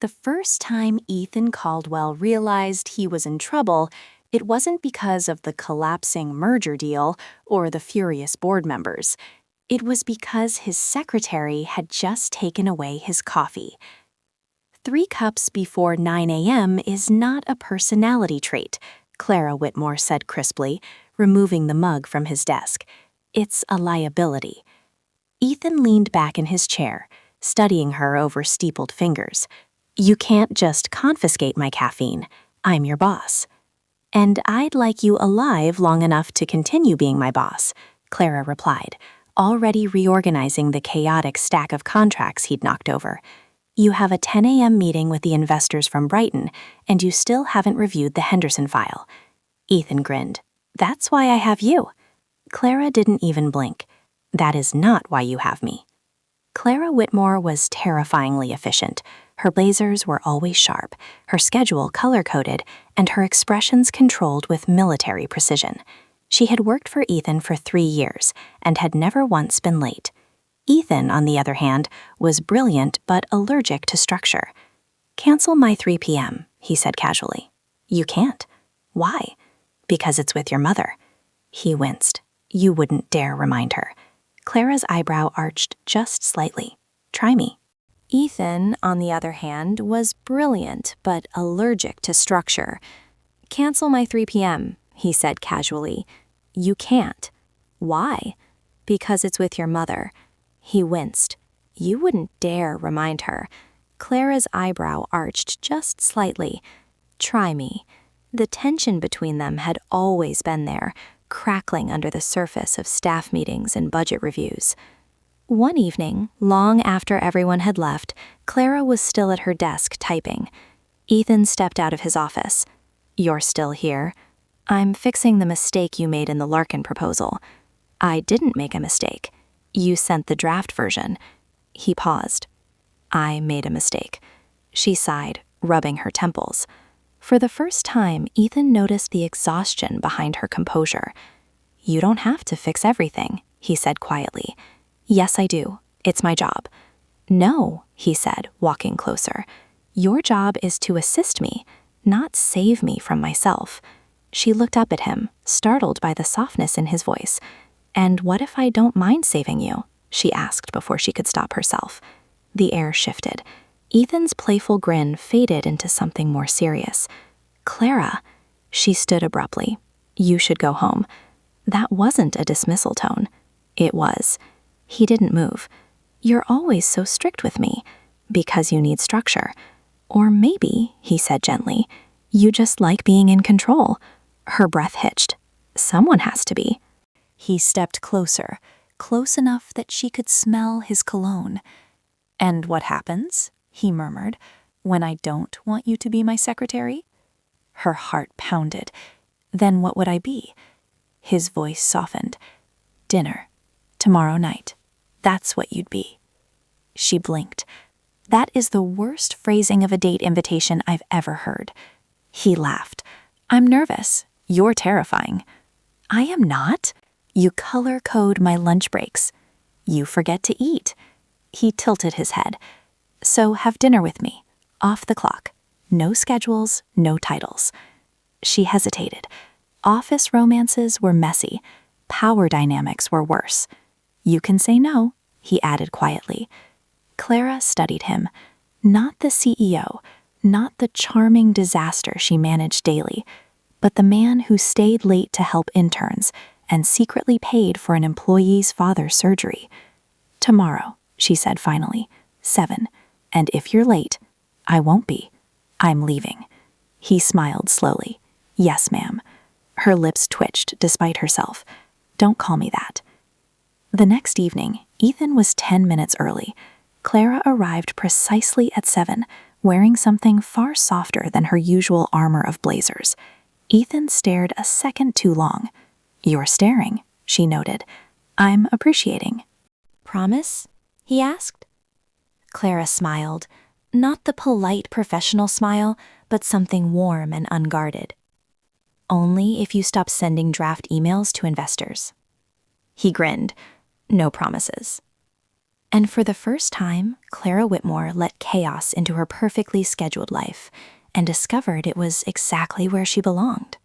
The first time Ethan Caldwell realized he was in trouble, it wasn't because of the collapsing merger deal or the furious board members. It was because his secretary had just taken away his coffee. 3 cups before 9 a.m. is not a personality trait, Clara Whitmore said crisply, removing the mug from his desk. It's a liability. Ethan leaned back in his chair, studying her over steepled fingers. You can't just confiscate my caffeine. I'm your boss. And I'd like you alive long enough to continue being my boss, Clara replied, already reorganizing the chaotic stack of contracts he'd knocked over. You have a 10 a.m. meeting with the investors from Brighton, and you still haven't reviewed the Henderson file. Ethan grinned. That's why I have you. Clara didn't even blink. That is not why you have me. Clara Whitmore was terrifyingly efficient. Her blazers were always sharp, her schedule color-coded, and her expressions controlled with military precision. She had worked for Ethan for 3 years and had never once been late. Ethan, on the other hand, was brilliant but allergic to structure. Cancel my 3 p.m., he said casually. You can't. Why? Because it's with your mother. He winced. You wouldn't dare remind her. Clara's eyebrow arched just slightly. Try me. Ethan, on the other hand, was brilliant but allergic to structure. Cancel my 3 p.m., he said casually. You can't. Why? Because it's with your mother. He winced. You wouldn't dare remind her. Clara's eyebrow arched just slightly. Try me. The tension between them had always been there, crackling under the surface of staff meetings and budget reviews. One evening, long after everyone had left, Clara was still at her desk typing. Ethan stepped out of his office. You're still here? I'm fixing the mistake you made in the Larkin proposal. I didn't make a mistake. You sent the draft version. He paused. I made a mistake. She sighed, rubbing her temples. For the first time, Ethan noticed the exhaustion behind her composure. You don't have to fix everything, he said quietly. Yes, I do. It's my job. No, he said, walking closer. Your job is to assist me, not save me from myself. She looked up at him, startled by the softness in his voice. And what if I don't mind saving you? She asked before she could stop herself. The air shifted. Ethan's playful grin faded into something more serious. Clara, she stood abruptly. You should go home. That wasn't a dismissal tone. It was. He didn't move. You're always so strict with me. Because you need structure. Or maybe, he said gently, you just like being in control. Her breath hitched. Someone has to be. He stepped closer, close enough that she could smell his cologne. And what happens, he murmured, when I don't want you to be my secretary? Her heart pounded. Then what would I be? His voice softened. Dinner. Tomorrow night. That's what you'd be. She blinked. That is the worst phrasing of a date invitation I've ever heard. He laughed. I'm nervous. You're terrifying. I am not. You color code my lunch breaks. You forget to eat. He tilted his head. So have dinner with me. Off the clock. No schedules, no titles. She hesitated. Office romances were messy. Power dynamics were worse. You can say no, he added quietly. Clara studied him. Not the CEO, not the charming disaster she managed daily, but the man who stayed late to help interns and secretly paid for an employee's father's surgery. Tomorrow, she said finally, 7. And if you're late, I won't be. I'm leaving. He smiled slowly. Yes, ma'am. Her lips twitched despite herself. Don't call me that. The next evening, Ethan was 10 minutes early. Clara arrived precisely at 7, wearing something far softer than her usual armor of blazers. Ethan stared a second too long. You're staring, she noted. I'm appreciating. Promise? He asked. Clara smiled. Not the polite professional smile, but something warm and unguarded. Only if you stop sending draft emails to investors. He grinned. No promises. And for the first time, Clara Whitmore let chaos into her perfectly scheduled life and discovered it was exactly where she belonged.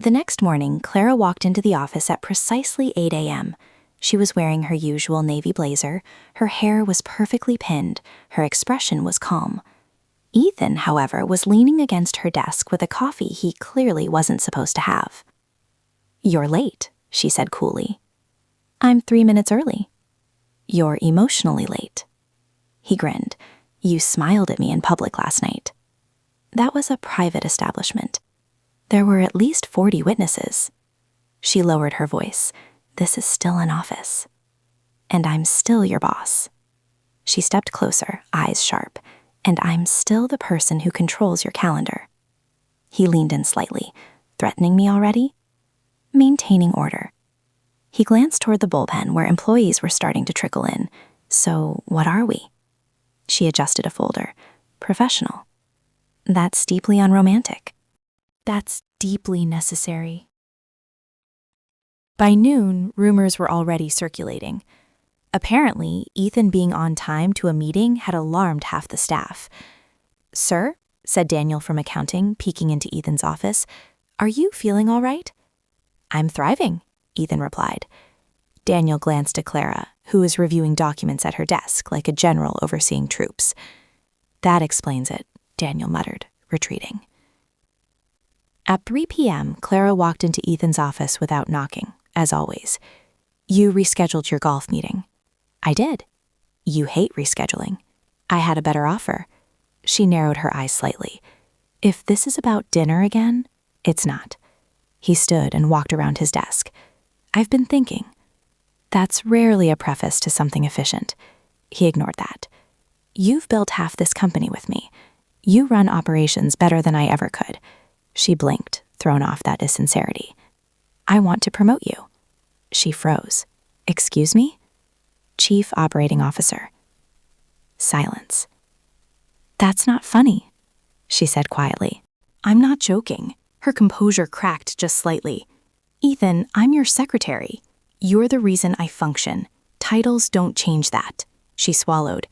The next morning, Clara walked into the office at precisely 8 a.m. She was wearing her usual navy blazer, her hair was perfectly pinned, her expression was calm. Ethan, however, was leaning against her desk with a coffee he clearly wasn't supposed to have. "You're late," she said coolly. "I'm 3 minutes early." "You're emotionally late." He grinned. "You smiled at me in public last night." That was a private establishment. There were at least 40 witnesses. She lowered her voice. "This is still an office. And I'm still your boss." She stepped closer, eyes sharp. "And I'm still the person who controls your calendar." He leaned in slightly. "Threatening me already?" "Maintaining order." He glanced toward the bullpen where employees were starting to trickle in. "So, what are we?" She adjusted a folder. "Professional." "That's deeply unromantic." "That's deeply necessary." By noon, rumors were already circulating. Apparently, Ethan being on time to a meeting had alarmed half the staff. "Sir," said Daniel from accounting, peeking into Ethan's office, "are you feeling all right?" "I'm thriving," Ethan replied. Daniel glanced at Clara, who was reviewing documents at her desk like a general overseeing troops. "That explains it," Daniel muttered, retreating. At 3 p.m., Clara walked into Ethan's office without knocking, as always. "You rescheduled your golf meeting." "I did." "You hate rescheduling." "I had a better offer." She narrowed her eyes slightly. "If this is about dinner again, it's not." He stood and walked around his desk. "I've been thinking." That's rarely a preface to something efficient. He ignored that. "You've built half this company with me. You run operations better than I ever could." She blinked, thrown off that insincerity. "I want to promote you." She froze. "Excuse me?" "Chief Operating Officer." Silence. "That's not funny," she said quietly. "I'm not joking." Her composure cracked just slightly. "Ethan, I'm your secretary. You're the reason I function. Titles don't change that." She swallowed.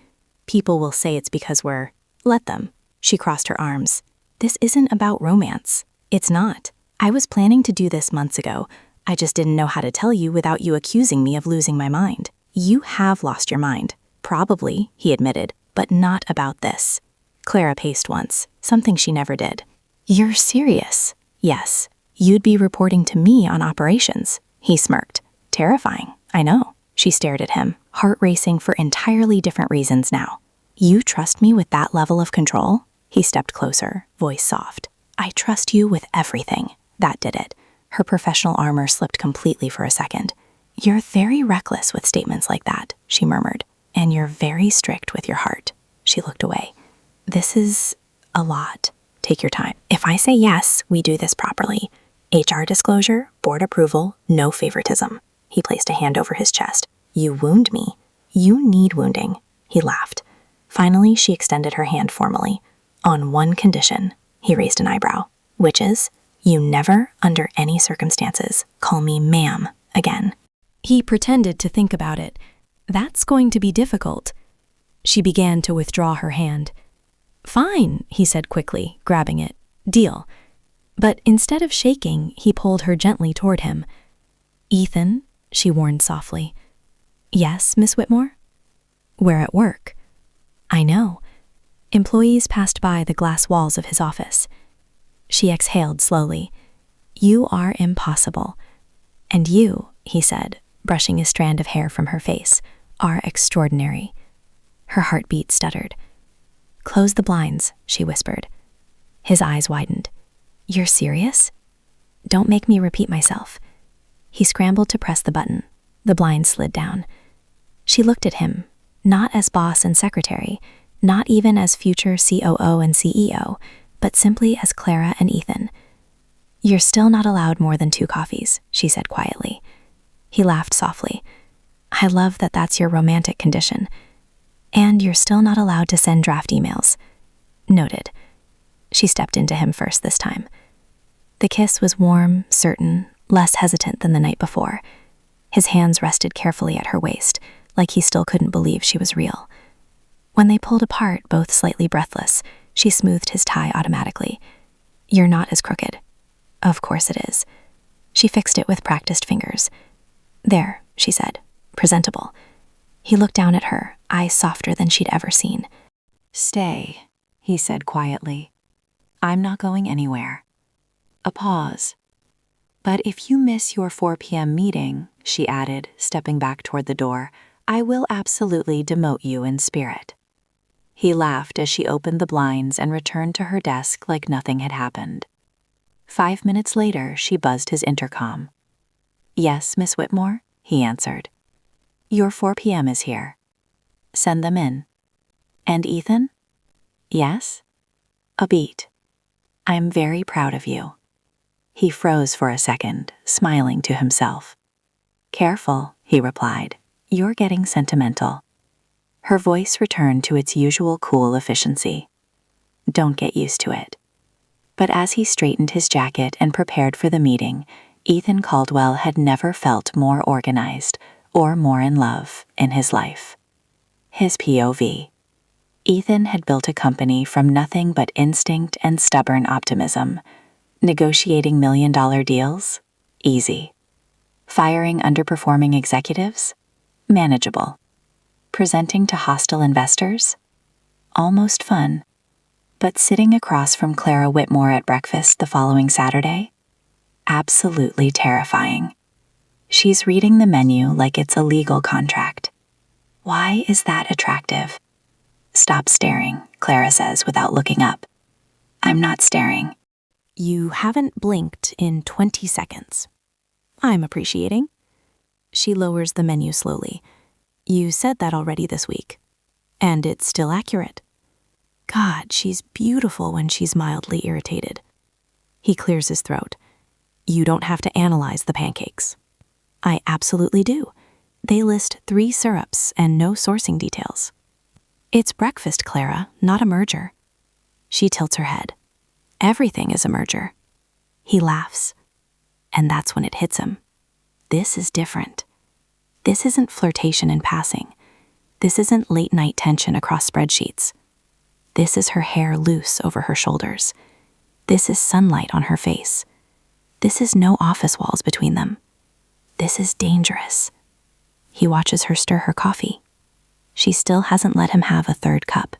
"People will say it's because we're—" "Let them." She crossed her arms. "This isn't about romance." "It's not. I was planning to do this months ago. I just didn't know how to tell you without you accusing me of losing my mind." "You have lost your mind." "Probably," he admitted, "but not about this." Clara paced once, something she never did. "You're serious?" "Yes. You'd be reporting to me on operations." He smirked. "Terrifying, I know." She stared at him, heart racing for entirely different reasons now. "You trust me with that level of control?" He stepped closer, voice soft. "I trust you with everything." That did it. Her professional armor slipped completely for a second. "You're very reckless with statements like that," she murmured. "And you're very strict with your heart." She looked away. "This is a lot. Take your time. If I say yes, we do this properly. HR disclosure, board approval, no favoritism." He placed a hand over his chest. "You wound me. You need wounding." He laughed. Finally, she extended her hand formally. "On one condition." He raised an eyebrow. "Which is, you never, under any circumstances, call me ma'am again." He pretended to think about it. "That's going to be difficult." She began to withdraw her hand. "Fine," he said quickly, grabbing it. "Deal." But instead of shaking, he pulled her gently toward him. "Ethan," she warned softly. "Yes, Miss Whitmore?" "We're at work." "I know." Employees passed by the glass walls of his office. She exhaled slowly. "You are impossible. And you," he said, brushing a strand of hair from her face, "are extraordinary." Her heartbeat stuttered. "Close the blinds," she whispered. His eyes widened. "You're serious?" "Don't make me repeat myself." He scrambled to press the button. The blinds slid down. She looked at him, not as boss and secretary, not even as future COO and CEO, but simply as Clara and Ethan. "You're still not allowed more than 2 coffees," she said quietly. He laughed softly. "I love that that's your romantic condition. And you're still not allowed to send draft emails." "Noted." She stepped into him first this time. The kiss was warm, certain, less hesitant than the night before. His hands rested carefully at her waist, like he still couldn't believe she was real. When they pulled apart, both slightly breathless, she smoothed his tie automatically. "You're not as crooked." "Of course it is." She fixed it with practiced fingers. "There," she said, "presentable." He looked down at her, eyes softer than she'd ever seen. "Stay," he said quietly. "I'm not going anywhere." A pause. "But if you miss your 4 p.m. meeting," she added, stepping back toward the door, "I will absolutely demote you in spirit." He laughed as she opened the blinds and returned to her desk like nothing had happened. 5 minutes later, she buzzed his intercom. "Yes, Miss Whitmore," he answered. "Your 4 p.m. is here. Send them in." "And Ethan?" "Yes?" A beat. "I'm very proud of you." He froze for a second, smiling to himself. "Careful," he replied. "You're getting sentimental." Her voice returned to its usual cool efficiency. "Don't get used to it." But as he straightened his jacket and prepared for the meeting, Ethan Caldwell had never felt more organized or more in love in his life. His POV. Ethan had built a company from nothing but instinct and stubborn optimism. Negotiating million-dollar deals? Easy. Firing underperforming executives? Manageable. Presenting to hostile investors? Almost fun. But sitting across from Clara Whitmore at breakfast the following Saturday? Absolutely terrifying. She's reading the menu like it's a legal contract. Why is that attractive? "Stop staring," Clara says without looking up. "I'm not staring." "You haven't blinked in 20 seconds. I'm appreciating." She lowers the menu slowly. "You said that already this week. And it's still accurate." God, she's beautiful when she's mildly irritated. He clears his throat. "You don't have to analyze the pancakes." "I absolutely do. They list 3 syrups and no sourcing details." "It's breakfast, Clara, not a merger." She tilts her head. "Everything is a merger." He laughs. And that's when it hits him. This is different. This isn't flirtation in passing. This isn't late-night tension across spreadsheets. This is her hair loose over her shoulders. This is sunlight on her face. This is no office walls between them. This is dangerous. He watches her stir her coffee. She still hasn't let him have a 3rd cup.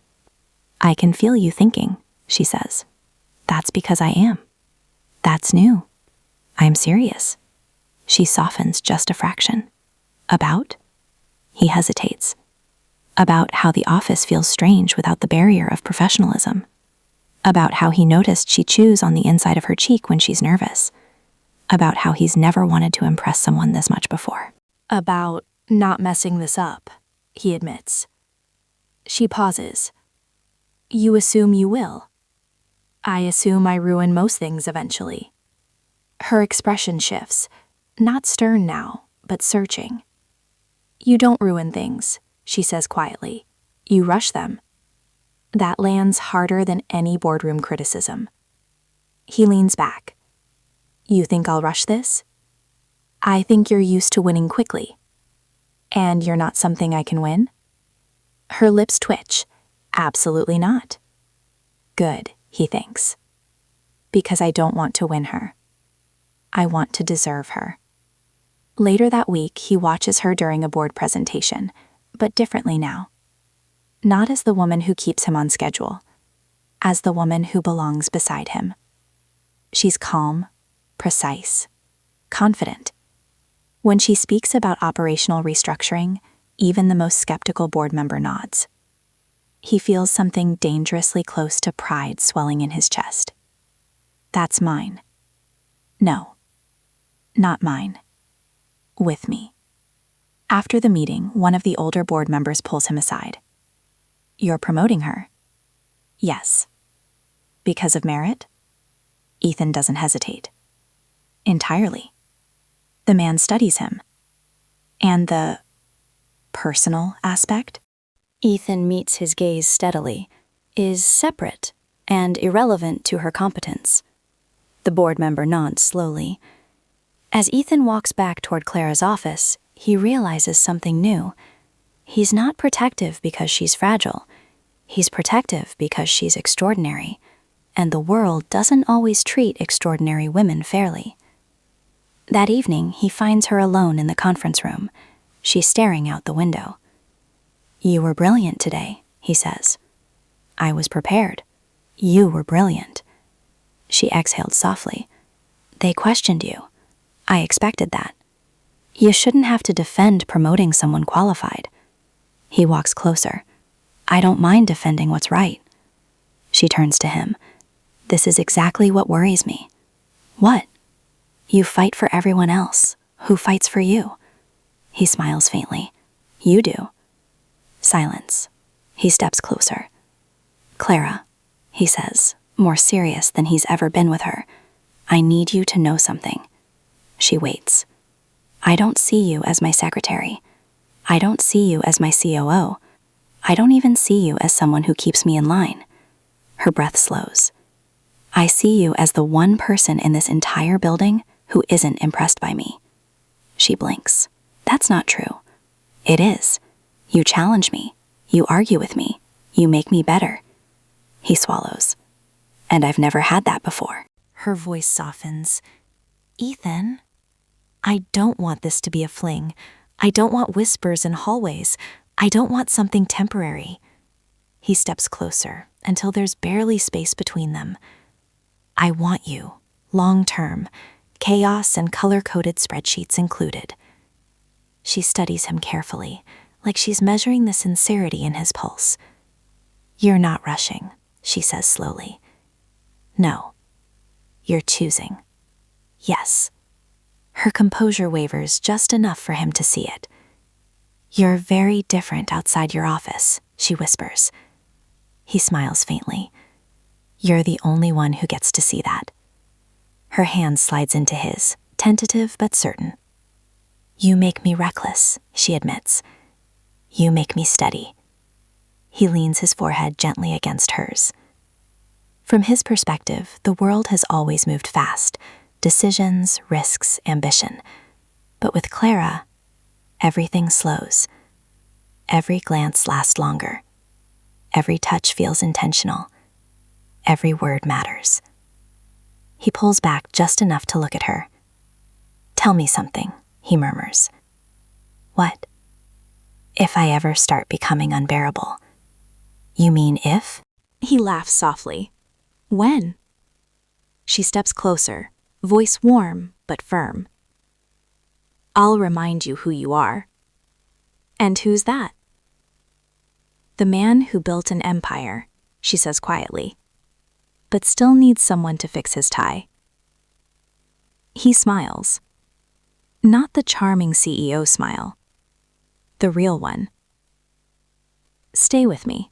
"I can feel you thinking," she says. "That's because I am. That's new. I'm serious." She softens just a fraction. "About?" He hesitates. About how the office feels strange without the barrier of professionalism. About how he noticed she chews on the inside of her cheek when she's nervous. About how he's never wanted to impress someone this much before. "About not messing this up," he admits. She pauses. "You assume you will." "I assume I ruin most things eventually." Her expression shifts, not stern now, but searching. "You don't ruin things," she says quietly. "You rush them." That lands harder than any boardroom criticism. He leans back. "You think I'll rush this?" "I think you're used to winning quickly." "And you're not something I can win?" Her lips twitch. "Absolutely not." "Good," he thinks. "Because I don't want to win her. I want to deserve her." Later that week, he watches her during a board presentation, but differently now. Not as the woman who keeps him on schedule, as the woman who belongs beside him. She's calm, precise, confident. When she speaks about operational restructuring, even the most skeptical board member nods. He feels something dangerously close to pride swelling in his chest. "That's mine." "No, not mine. With me." After the meeting, one of the older board members pulls him aside. "You're promoting her?" "Yes." "Because of merit?" Ethan doesn't hesitate. "Entirely." The man studies him. "And the personal aspect?" Ethan meets his gaze steadily, is separate and irrelevant to her competence. The board member nods slowly. As Ethan walks back toward Clara's office, he realizes something new. He's not protective because she's fragile. He's protective because she's extraordinary, and the world doesn't always treat extraordinary women fairly. That evening, he finds her alone in the conference room. She's staring out the window. "You were brilliant today," he says. "I was prepared. You were brilliant." She exhaled softly. "They questioned you. I expected that. You shouldn't have to defend promoting someone qualified." He walks closer. "I don't mind defending what's right." She turns to him. "This is exactly what worries me." "What?" "You fight for everyone else. Who fights for you?" He smiles faintly. "You do." Silence. He steps closer. "Clara," he says, more serious than he's ever been with her, "I need you to know something." She waits. "I don't see you as my secretary. I don't see you as my COO. I don't even see you as someone who keeps me in line." Her breath slows. "I see you as the one person in this entire building who isn't impressed by me." She blinks. "That's not true." "It is. You challenge me. You argue with me. You make me better." He swallows. "And I've never had that before." Her voice softens. "Ethan, I don't want this to be a fling. I don't want whispers in hallways. I don't want something temporary." He steps closer until there's barely space between them. "I want you, long term, chaos and color-coded spreadsheets included." She studies him carefully, like she's measuring the sincerity in his pulse. "You're not rushing," she says slowly. "No. You're choosing." "Yes." Her composure wavers just enough for him to see it. "You're very different outside your office," she whispers. He smiles faintly. "You're the only one who gets to see that." Her hand slides into his, tentative but certain. "You make me reckless," she admits. "You make me steady." He leans his forehead gently against hers. From his perspective, the world has always moved fast. Decisions, risks, ambition. But with Clara, everything slows. Every glance lasts longer. Every touch feels intentional. Every word matters. He pulls back just enough to look at her. "Tell me something," he murmurs. "What?" "If I ever start becoming unbearable." "You mean if?" He laughs softly. "When?" She steps closer, voice warm but firm. "I'll remind you who you are." "And who's that?" "The man who built an empire," she says quietly, "but still needs someone to fix his tie." He smiles. Not the charming CEO smile. The real one. "Stay with me,"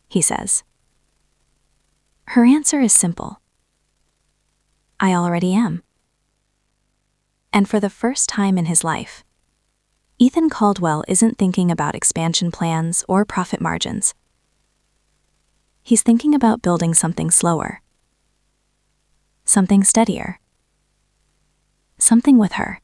he says. Her answer is simple. "I already am." And for the first time in his life, Ethan Caldwell isn't thinking about expansion plans or profit margins. He's thinking about building something slower, something steadier, something with her.